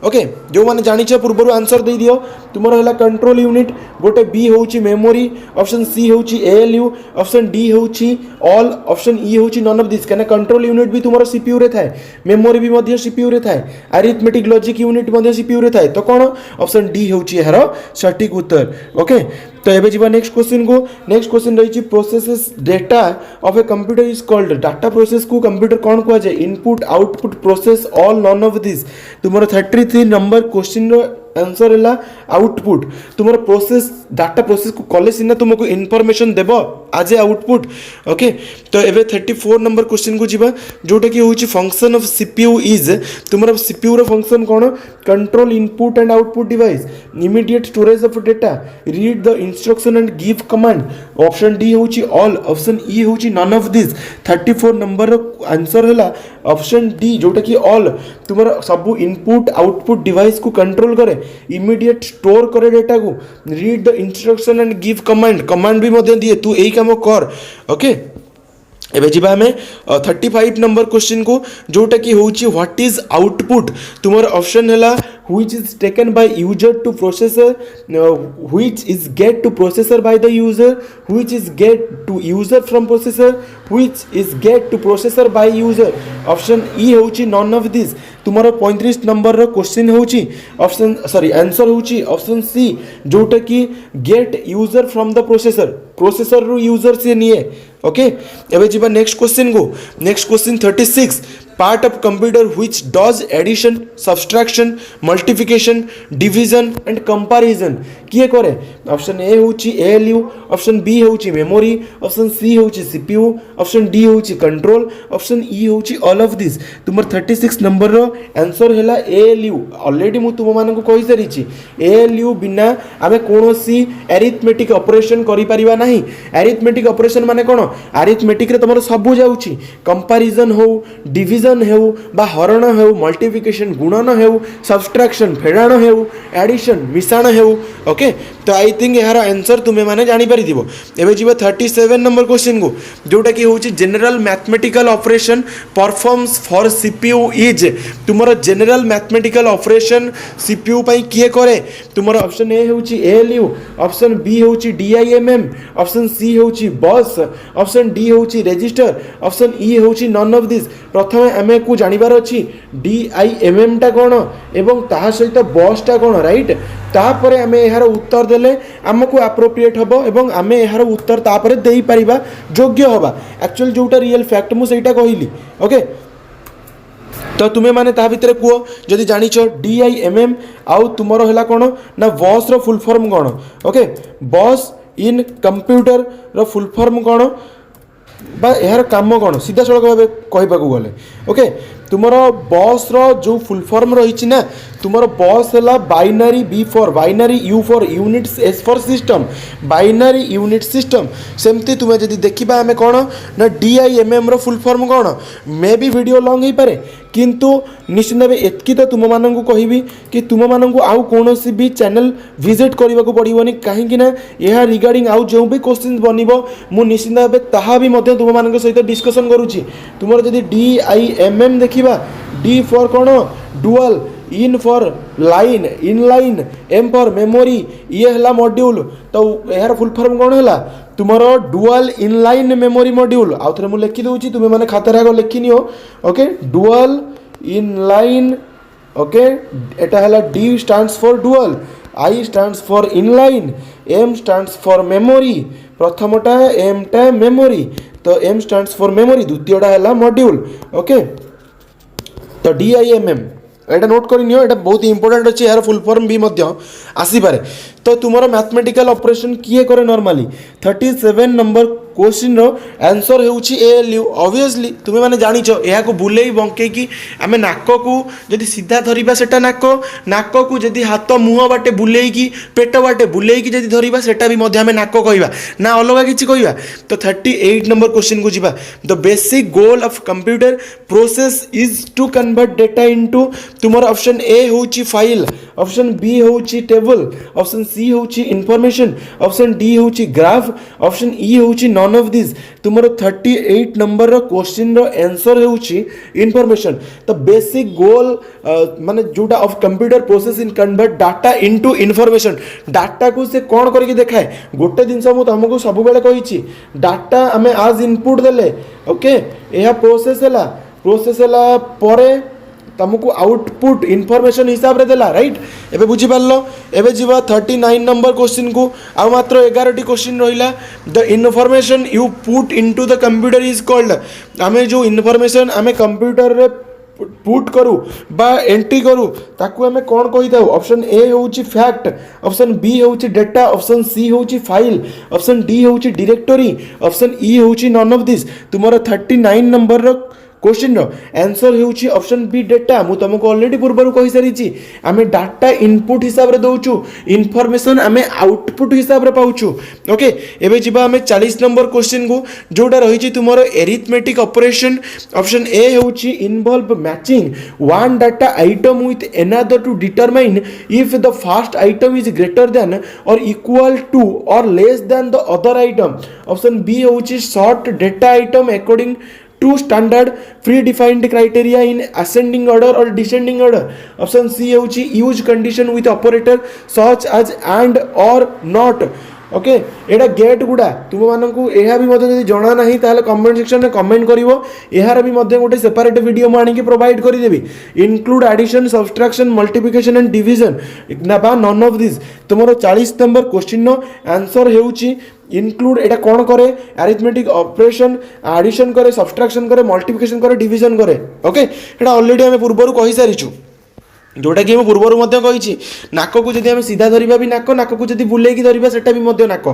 ओके जो मैंने जानिछ पूर्व आंसर दे दियो तुमर है कंट्रोल यूनिट गोटे बी हूँ मेमोरी ऑप्शन सी हूँ एएलयू ऑप्शन डी हूँ ऑल ऑप्शन ई हूँ नन ऑफ दिस कहीं कंट्रोल यूनिट भी तुम सीपीयू रे थाए मेमोरी भी सीपीयू रे थाए अरिथमेटिक लॉजिक यूनिट सीपीयू रे थाए तो कौन ऑप्शन डी हूँ यार सठिक उत्तर ओके तो एबे जीवा नेक्स्ट क्वेश्चन को नेक्स्ट क्वेश्चन रही processes data of a computer is called data process को कंप्यूटर कौन कह जाए input output process all none of this तुम 33 नंबर क्वेश्चन आंसर है आउटपुट तुम प्रोसेस डाटा प्रोसेस को कले सीना तुमको इनफॉरमेशन देव आज ए आउटपुट ओके तो एबे 34 नंबर क्वेश्चन को जीवा जोटा कि होची फंक्शन ऑफ सीपीयू इज तुम सीपीयू रो फंक्शन कौन control input and output device immediate storage of data read the instruction and give command option D होची ऑल ऑप्शन ई होची none of this 34 number answer है option D जोटा कि all तुम सब इनपुट आउटपुट डिवाइस को control करे immediate store करे डेटा को read the instruction and give command भी मध्य दिए तू यही काम कर ओके एबे जीवा हमें 35 नंबर क्वेश्चन को जोटा कि होची व्हाट इज आउटपुट तुमर ऑप्शन है which is taken by user to processor which is get to processor by the user which is get to user from processor which is get to processor by user option E होची none of this तुमर 35 number रो question होची option sorry answer होची option C जोटा कि get user from the processor रो user से निए ओके एबे जीवा नेक्स्ट क्वेश्चन को next question 36 part of computer which does addition subtraction multiplication division and comparison किए करे ऑप्शन ए होची एएलयू ऑप्शन बी होची मेमोरी ऑप्शन सी होची सीपीयू ऑप्शन डी होची कंट्रोल ऑप्शन ई होची ऑल ऑफ दिस तुमर 36 number रो answer हैला एएलयू ऑलरेडी मु तुम मानन को कहि सरीची एएलयू बिना आमे कोनोसी अरिथमेटिक ऑपरेशन करि परिबा नाही अरिथमेटिक ऑपरेशन माने कोन अरिथमेटिक रे तमरो सब जाउची कंपैरिजन हो डिवीजन हो बा हरण हो मल्टीप्लिकेशन गुणन हो सब्सट्रैक्शन फेडाण हो एडिशन मिसाण हो ओके तो आई थिंक यार आंसर तुम्हें माने जानी पारि दिबो एबे जीवा 37 नंबर क्वेश्चन को जोटा कि होची general mathematical operation performs for CPU is तुमरो जनरल मैथमेटिकल ऑपरेशन सीपीयू पई किए करे तुमरो ऑप्शन ए होची एएलयू ऑप्शन बी होची डीआईएमएम ऑप्शन सी होची बस ऑप्शन डी होची रजिस्टर ऑप्शन ई होची नन ऑफ दिस प्रथमे आमे को जानिबार अछि डीआईएमएम टा कोन एवं ताहा सहित बस टा कोन राइट तापरे आमे एहार उत्तर देले आमको एप्रोप्रिएट हबो एवं आमे एहार उत्तर तापरे देई परिबा योग्य हबा एक्चुअल जोटा रियल फैक्ट मु सेटा कहिली ओके तो तुम्हें माने ता भितर कुओ जदि जानिछ डीआईएमएम आउ तुमरो हला कोन ना बस रो फुल फॉर्म कोन ओके बस इन कंप्यूटर रो फुल फॉर्म कोन बा यार काम कौन सीधा सड़क भाव कहवाक गले ओके तुमर बस जो फुल फॉर्म रही ना तुमर बस है binary B for binary U for units S for system binary unit system सेमती तुम्हें जब देखा आम कौन ना डीआईएमएम रो फुल फॉर्म कौन मे भी वीडियो लॉन्ग हो पारे किंतु निश्चित भाव एतकी तो तुम मानू कहबी कि तुम मानू आउ कौन भी चैनल विजिट करने को पड़ोनी कहीं यह रिगार्डिंग आउ जो भी क्वेश्चन बनब मु निश्चित भाव ताहा भी तुम मान सहित डिस्कसन करुँची तुम जब डीआईएमएम देखा डी फॉर कौन dual in for line in line M for memory ये है मॉड्यूल तो यार फुल फॉर्म कौन है तुमर dual in line memory module आउ थे मुझे लिखी दूसरी तुम्हें मैंने खातार आग लिखिनि okay dual in line okay एटा है D stands for dual I stands for in line M stands for memory प्रथमटा एम टा मेमोरी तो एम स्टैंड्स फॉर मेमोरी द्वितीयटा है मॉड्यूल ओके तो डीआईएमएम एटा नोट कर नियो एटा बहुत इंपोर्टेंट अच्छे यार फुल फॉर्म भी आसीपे तो तुमर मैथमेटिकल ऑपरेशन किए करे नॉर्मली 37 नंबर क्वेश्चन रो आंसर होउची एएलयू ऑब्वियसली तुम्हें माने जानिछ एहा को बुलेई बंके कि आमे नाक को जदि सीधा धरिबा सेटा नाक को जदि हाथ मुह बाटे बुलेई कि पेट बाटे बुलेई कि जदि धरिबा सेटा भी मध्य आमे नाक कहबा ना अलगा किछि कहबा तो 38 नंबर क्वेश्चन को जिबा the basic goal of computer process is to convert data into तुमर ऑप्शन ए होउची फाइल ऑप्शन बी होची टेबल, ऑप्शन सी होची इंफॉर्मेशन, ऑप्शन डी होची ग्राफ, ऑप्शन ई होची नॉन ऑफ दिस। तुमर 38 नंबर रो क्वेश्चन रो आंसर होची इंफॉर्मेशन। तो बेसिक गोल माने जोटा of computer process in convert data into information. Data को से कोन करके देखाए गोटे जिनस मु तुमको सब बेले कहिछि डाटा हमें आज इनपुट देले ओके यह प्रोसेस हला परे तुमको आउटपुट इनफॉरमेशन हिसाब रे देला राइट। एबे बुझी पारलो। एबे जीवा 39 नंबर क्वेश्चन को आ मात्र 11 टी क्वेश्चन रहिला। The information you put into the computer is called. आमे जो इनफॉरमेशन आमे कंप्यूटर रे पुट करू बा एंट्री करू ताकू हमें कौन कही था। ऑप्शन ए होची फैक्ट, ऑप्शन बी होची डेटा, ऑप्शन सी होची फाइल, ऑप्शन डी होची डायरेक्टरी, ऑप्शन ई होची नॉन ऑफ दिस। तुम्हारा 39 नंबर रो क्वेश्चन रो आंसर होची ऑप्शन बी डेटा। मु तुमको ऑलरेडी पूर्व कही सारी आमे डाटा इनपुट हिसाब रे दउचु, इनफॉरमेशन आमे आउटपुट हिसाब रे पाउचु ओके। एबे जिबा आमे 40 नंबर क्वेश्चन को जोटा रही तुमरो एरिथमेटिक ऑपरेशन। ऑप्शन ए होची involve matching one data item with another to determine if the first item is greater than or equal to or less than the other item. Option B होची sort data item according to standard predefined criteria in ascending order or descending order. Option C होची use condition with operator such as and or not okay. एटा गेट गुडा तुम मानकू एहा भी मते जदी जणा नाही ताले कमेंट सेक्शन में कमेंट करिवो। एहार भी मते गोटे सेपरेट वीडियो म आनी के प्रोवाइड करि देबी। Include addition, subtraction, multiplication and division ना बा नॉन ऑफ दिस। तुमरो 40 नंबर क्वेश्चन नो आंसर हेउची इंक्लूड एटा कौन करे अरिथमेटिक ऑपरेशन एडिशन करे, सब्सट्रैक्शन करे, मल्टीप्लिकेशन करे, डिवीजन करे ओके। एटा ऑलरेडी हमें पूर्व कहि सारिछु जोटा कि पूर्वर कही नाक को जब सीधा धरवा भी नाक, नाक को जब बुले धरवा सेटा भी नाक।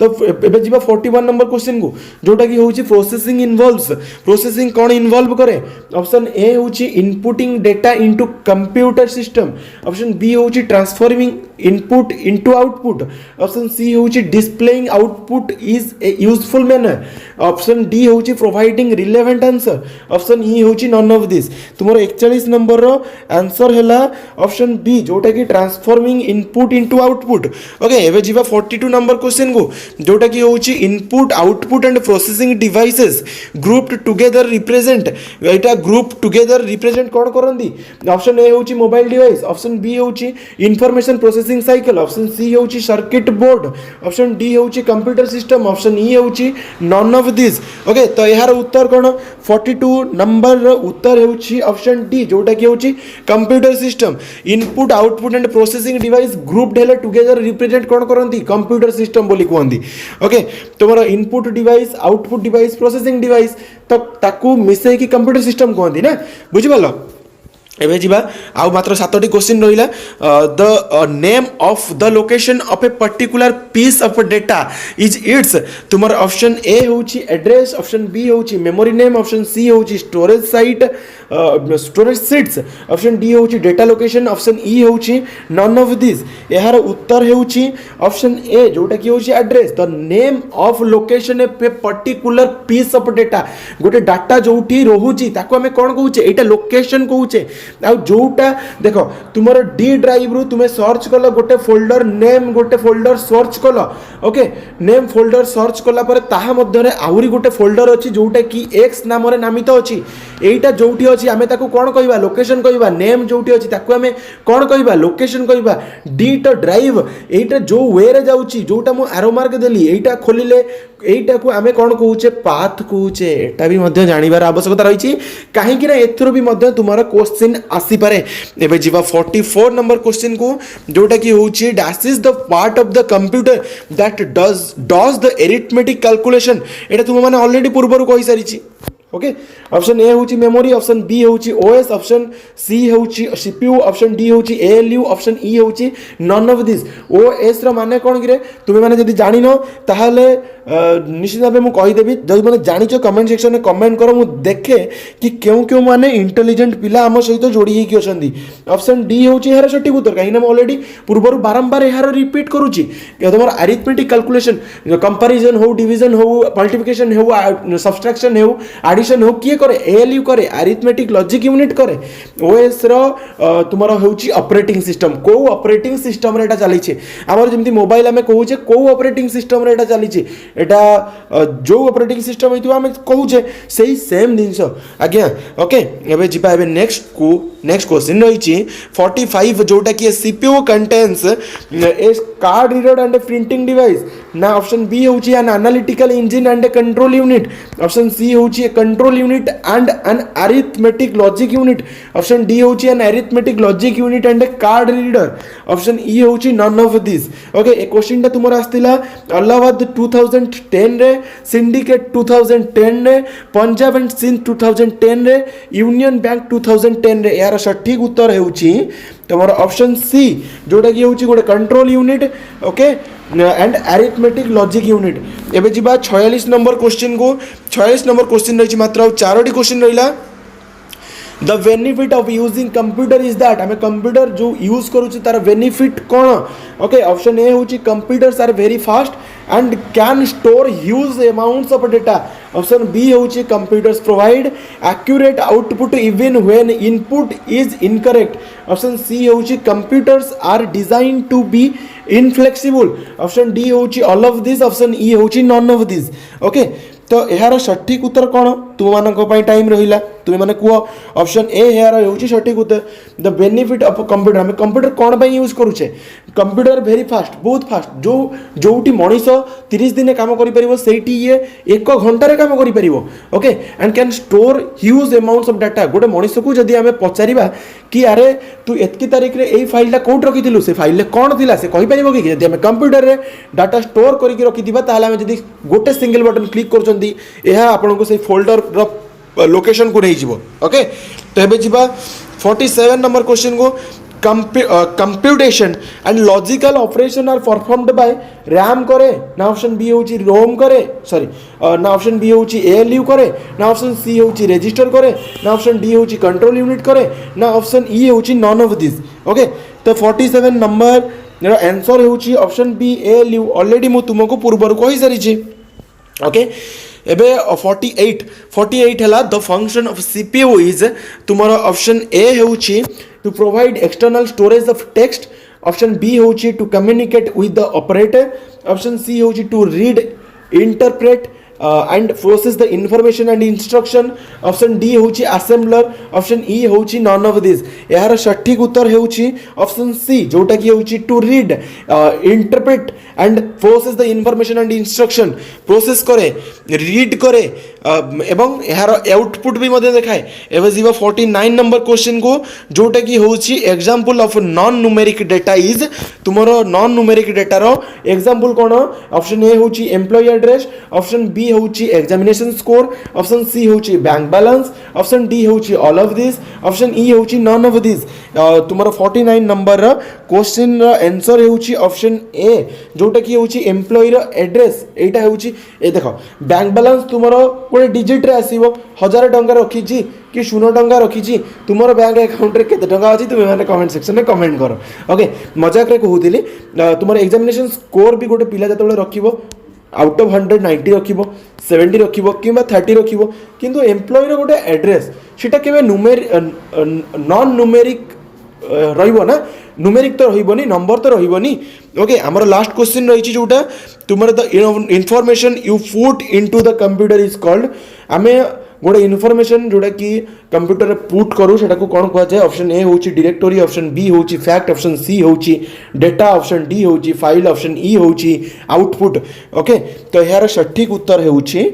तो एबे जीवा 41 नंबर क्वेश्चन को जोटा कि होची प्रोसेसिंग इन्वॉल्व्स। प्रोसेसिंग कौन इन्वॉल्व करे। ऑप्शन ए होची inputting data into computer system, option B होची transforming input into output, option C होची displaying output is a useful manner, option D होची providing relevant answer, option E होची none of this. तुमरो 41 number रो answer हैला option B जोटा कि transforming input into output okay. एबे जीवा 42 नंबर क्वेश्चन को जोटा कि होची input output and processing devices grouped together represent. एटा ग्रुप टुगेदर रिप्रेजेंट कोन करंदी। ऑप्शन ए होची मोबाइल डिवाइस, ऑप्शन बी होची information processing cycle, option C होची सर्किट बोर्ड, ऑप्शन डी होची कंप्यूटर सिस्टम, ऑप्शन ई होची नॉन ऑफ दिस ओके। तो यार उत्तर कोन 42 नंबर रो उत्तर होची ऑप्शन डी जोटा कि होची computer system. Input output and processing device grouped हेले टुगेदर रिप्रेजेंट कोन करंती कंप्यूटर सिस्टम बोली कहंदी ओके। तुमरा input device, output device, processing device तो ताकू मिसे की कंप्यूटर सिस्टम कहंदी ना बुझि पालो। एबे जीवा आउ मात्र 7टी क्वेश्चन रहिला। The name of the location of a particular piece of data is its. तुमर ऑप्शन ए होची एड्रेस, ऑप्शन बी होची मेमोरी नेम, ऑप्शन सी होची storage site storage seats, option D होची डेटा लोकेशन, ऑप्शन ई होची none of this. यार उत्तर होची option A जोटा कि होची address. The name of location a particular piece of data गोटे डाटा जोठी रहुची ताको हमें कोन कहूचे एटा लोकेशन कहूचे। आ जोटा देखो तुमर डी ड्राइव रु तुमे सर्च कल गोटे फोल्डर नेम गोटे फोल्डर सर्च कल ओके। नेम फोल्डर सर्च कला पर ताहा मध्यरे आउरी गोटे फोल्डर अछि जोटा कि एक्स नाम रे नामित अछि। एटा जोठी अछि आमे ताको कोन कहबा लोकेशन कहबा। नेम जोठी अछि ताको आमे कोन कहबा लोकेशन कहबा। डी तो ड्राइव एटा जो वे रे जाउछि जोटा मु एरो मार्क देली एटा खोलिले एटा को आमे कोन कहूचे पाथ कहूचे। एटा भी मध्य जानिबार आवश्यकता रहिछि काहे कि ना एथरो भी मध्य तुम्हारा क्वेश्चन आसी पारे। एबे जीवा 44 नंबर क्वेश्चन को जोटा कि होछि dash is the part of the computer that does the arithmetic calculation. एटा तुम माने ऑलरेडी पूर्वरु कहि सारिछि ओके। ऑप्शन ए होची मेमोरी, ऑप्शन बी होची ओएस, ऑप्शन सी होची सीपीयू, ऑप्शन डी होची एएलयू, ऑप्शन ई होची नॉन ऑफ दिस। ओएस रो माने कोन कि रे तुमे माने जदी जानिनो ताहाले निश्चित भाव मुझे कहीदेवी जब मैंने जाच कमेंट सेक्शन में कमेंट कर मु देखे कि क्यों क्यों मैंने इंटेलिजेंट पिला आम सहित जोड़ी होकर अच्छा। ऑप्शन डी हूँ यार सठिक उत्तर कहीं ऑलरेडी पूर्व बारंबार यार रिपीट करुच्ची तुम अरिथमेटिक कैलकुलेशन कंपैरिजन हो डिवीजन हो मल्टीप्लिकेशन हो सब्सट्रैक्शन हो एडिशन हो किए करे एएलयू करे अरिथमेटिक लॉजिक यूनिट करे ओएस तुम हूँ ऑपरेटिंग सिस्टम को ऑपरेटिंग सिस्टम रे चली आमर जमी मोबाइल आम कहे कौ ऑपरेटिंग सिस्टम रे चली जो ऑपरेटिंग सिस्टम होता आम कहे से सेम जिनस आज्ञा ओके एबे जिबा एबे नेक्स्ट क्वेश्चन रही 45 जोटा कि CPU contains a card reader and printing device ना ऑप्शन बी हूँ an analytical engine and control unit option C हूँ a control unit and an arithmetic logic unit option D हूँ an arithmetic logic unit and card reader option E हूँ none of this okay a question तुमर आसला अलाहाबाद 2010 रे syndicate 2010 रे Punjab and Sindh 2010 रे union bank 2010 रे यार सठिक उत्तर होउची तुम ऑप्शन सी जोटा कि हूँ गोटे control unit okay and arithmetic logic unit एबे जिबा 46 नंबर क्वेश्चन को 46 नंबर क्वेश्चन रही मात्र 4टी क्वेश्चन रहा the benefit of using computer is that आम कंप्यूटर जो यूज करुचे तार बेनिफिट कौन ओके ऑप्शन ए हूँ computers are very fast and can store huge amounts of data option B हूँ computers provide accurate output even when input is incorrect option C हूँ computers are design to be inflexible option D हूँ all of this option E हूँ none of this okay तो यार सठिक उत्तर कौन तुम मान टाइम रहा तुम्हें मैंने कह ऑप्शन ए यार हूँ सठिक उत्तर द बेनिफिट ऑफ कंप्यूटर आम कंप्यूटर कौन पर यूज करुचे कंप्यूटर वेरी फास्ट बहुत फास्ट जो जोटी मनीष 30 दिन काम कर ये 1 घंटे काम कर okay and can store huge amounts of data गोटे मनीष को जदि आम पचारा कि अरे तू एतकी तारीख रे ए फाइलटा कौट रखी से फाइल कौन थी से कहीपर कि जब आम कंप्यूटर रे डाटा स्टोर करके रखी ताल जब गोटे सिंगल बटन क्लिक कर से फोल्डर लोकेशन को नहीं जीवो ओके तो ये जीवा 47 नंबर क्वेश्चन को computation and logical operation are performed by RAM करे ना ऑप्शन बी हूँ रोम करे सॉरी ना ऑप्शन बी हूँ एएलयू करे ना ऑप्शन सी हूँ रजिस्टर करे ना ऑप्शन डी हूँ कंट्रोल यूनिट करे ना ऑप्शन ई हूँ नन ऑफ दिस ओके तो 47 नंबर आंसर हूँ ऑप्शन बी एएलयू ऑलरेडी मु तुमको पूर्व कही सारी ओके एबे 48 है the function of CPU is तुम ऑप्शन ए हूँ to provide external storage of text option B हूँ to communicate with the operator option C हूँ to read interpret and process the information and instruction option D हूँ assembler option E हूँ none of this यार सठिक उत्तर हूँ option C जोटा कि हूँ to read interpret and process the information and instruction process करे रीड करे एवं यार आउटपुट भी मध्य देखाए एवं जीवा 49 नंबर क्वेश्चन को जोटा कि हूँ example of non numeric data is तुमर नॉन न्यूमेरिक डेटार एग्जांपल कौन ऑप्शन ए हूँ एम्प्लॉय एड्रेस ऑप्शन बी हूँ एग्जामिनेशन स्कोर ऑप्शन सी हूँ बैंक बैलेंस ऑप्शन डी हूँ all of this option E हूँ नन ऑफ दिस तुम 49 number question answer हूँ ऑप्शन ए जोटा कि हूँ एम्प्लॉयर एड्रेस यहाँ हूँ ए देख बैंक बैलेंस तुम गोटे डिजिट रे आसो 1000 टंका रखी कि 0 टंका रखी तुम बैंक अकाउंट रे केते टंका अच्छी तुम्हें मैंने कमेंट सेक्शन में कमेंट कर ओके मजाक रे कहूली तुम एग्जामिनेशन स्कोर भी गोटे पिला जो रखिबो आउट ऑफ 100 90 रखिबो 70 रखिबो कि 30 रखिबो किंतु एम्प्लॉयर गोटे एड्रेस सेटा केबे नॉन न्यूमेरिक रहिबो ना न्यूमेरिक तो रहिबोनी नंबर तो रहिबोनी ओके हमर लास्ट क्वेश्चन रही जोटा तुमर the information you put into the computer is called आमे गोटे इनफॉरमेशन जोटा कि कंप्यूटर रे पुट करू सेटा को कोन कहै छै ऑप्शन ए होची डायरेक्टरी ऑप्शन बी होची फैक्ट ऑप्शन सी होची डेटा ऑप्शन डी होची फाइल ऑप्शन ई होची आउटपुट ओके तो यार सठिक उत्तर होची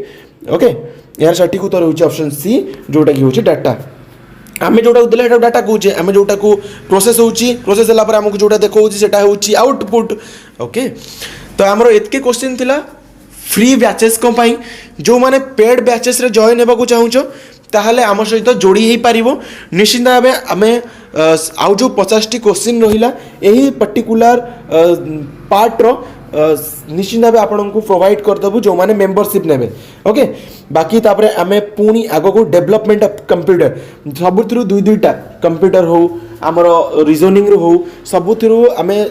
ओके यार सठिक उत्तर होची ऑप्शन सी जोटा कि होची डाटा आमे जोटा देले डाटा कहूचे आमे जोटा को प्रोसेस होची प्रोसेस हला पर हमको जोटा देखौची सेटा होची आउटपुट ओके तो हमरो एतके क्वेश्चन थिला फ्री बैचेस को पाई जो माने पेड बैचेस रे जॉइन हेबा को चाहूचो ताहले आम सहित जोड़ी ही पारिबो निश्चित भाव आमे आउ जो 50टी क्वेश्चन रहिला एही पर्टिकुलर पार्ट रो निश्चित भाव आपको प्रोवाइड करदेबू जो मैंने मेंबरशिप नेबे ओके। बाकी तापरे आमे पुणी आगो को डेवलपमेंट ऑफ कंप्यूटर सबुथिरु दुई दुईटा कंप्यूटर हो आमर रिजनिंग हो सबुथिरु आमे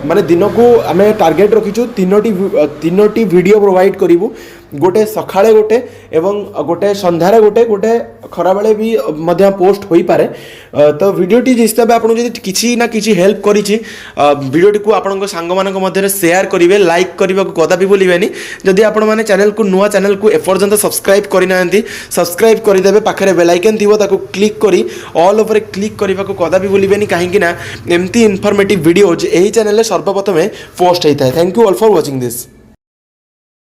माने दिन को आम टार्गेट रखीचु तीनोटी वीडियो प्रोवाइड करूँ गोटे सकाळे गोटे एवं गोटे संध्यारे गोटे गोटे खराबेले भी मध्य पोस्ट हो पारे। तो वीडियोटी जिस हिसाब से आपको जब किसी ना किसी हेल्प करी वीडियोटी को आपण सांग मान मध्य शेयर करेंगे लाइक करने को कदापि भूलें। जदि आपण मैंने चैनल को नुआ चैनल को एपर्यंत सब्सक्राइब करना सब्सक्राइब करदे पाखे बेल आइकन थी क्लिक करी ऑल ओवर क्लिक करने को कदापि भूलें कहीं एमती इनफॉर्मेटिव वीडियोज यही चैनल सर्वप्रथमें पोस्ट होता है। Thank you all for watching this.